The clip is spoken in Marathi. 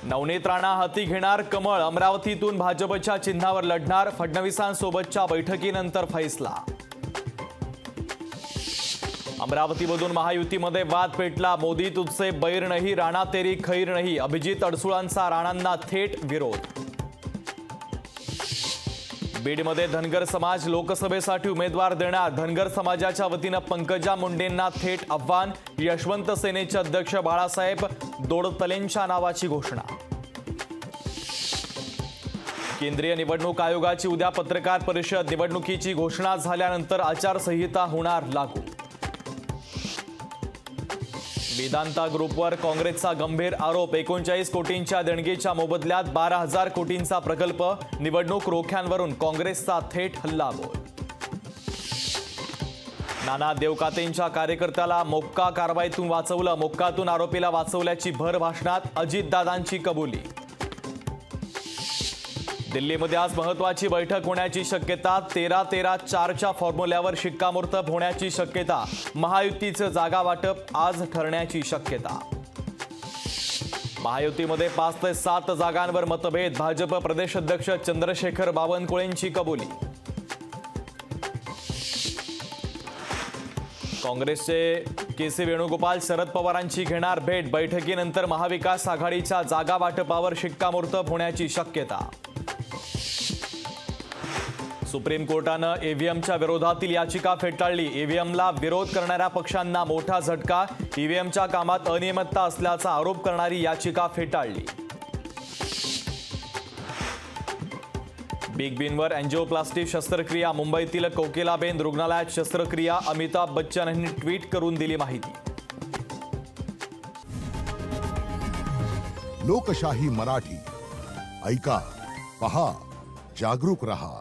नवनीत राणा हाती घेणार कमळ, अमरावतीतून भाजपच्या चिन्हावर लढणार, फडणवीसांसोबतच्या बैठकीनंतर फैसला। अमरावतीमधून महायुतीमध्ये वाद पेटला, मोदी तुझसे बैर नहीं, राणा तेरी खैर नहीं, अभिजित अडसुळांचा राणांना थेट विरोध। बीडमध्ये धनगर समाज लोकसभेसाठी उमेदवार देणार, धनगर समाजाच्या वतीनं पंकजा मुंडेंना थेट आव्हान, यशवंत सेनेचे अध्यक्ष बाळासाहेब दोडतलेंच्या नावाची घोषणा। केंद्रीय निवडणूक आयोगाची उद्या पत्रकार परिषद, निवडणुकीची घोषणा झाल्यानंतर आचारसंहिता होणार लागू। वेदांता ग्रुपवर काँग्रेसचा गंभीर आरोप, 39 कोटींच्या देणगीच्या मोबदल्यात 12,000 कोटींचा प्रकल्प, निवडणूक रोख्यांवरून काँग्रेसचा थेट हल्लाबोल। नाना देवकातेंच्या कार्यकर्त्याला मोक्का कारवाईतून वाचवलं, मोक्कातून आरोपीला वाचवल्याची भर भाषणात, अजितदादांची कबुली। दिल्लीमध्ये आज महत्त्वाची बैठक होण्याची शक्यता, 13-13-4च्या फॉर्म्युल्यावर शिक्कामोर्तब होण्याची शक्यता, महायुतीचं जागा वाटप आज ठरण्याची शक्यता। महायुतीमध्ये 5 ते 7 जागांवर मतभेद, भाजप प्रदेश अध्यक्ष चंद्रशेखर बावनकुळेंची कबुली। काँग्रेसचे के.सी. वेणुगोपाल शरद पवारांची घेणार भेट, बैठकीनंतर महाविकास आघाडीच्या जागा वाटपावर शिक्कामोर्तब होण्याची शक्यता। सुप्रीम कोर्टानं ईव्हीएमच्या विरोधातील याचिका फेटाळली, ईव्हीएमला विरोध करणाऱ्या पक्षांना मोठा झटका, ईव्हीएमच्या कामात अनियमितता असल्याचा आरोप करणारी याचिका फेटाळली। बिग बींवर अँजिओप्लास्टी शस्त्रक्रिया, मुंबईतील कोकिलाबेन रुग्णालयात शस्त्रक्रिया, अमिताभ बच्चन यांनी ट्विट करून दिली माहिती। लोकशाही मराठी ऐका, पहा, जागरूक रहा।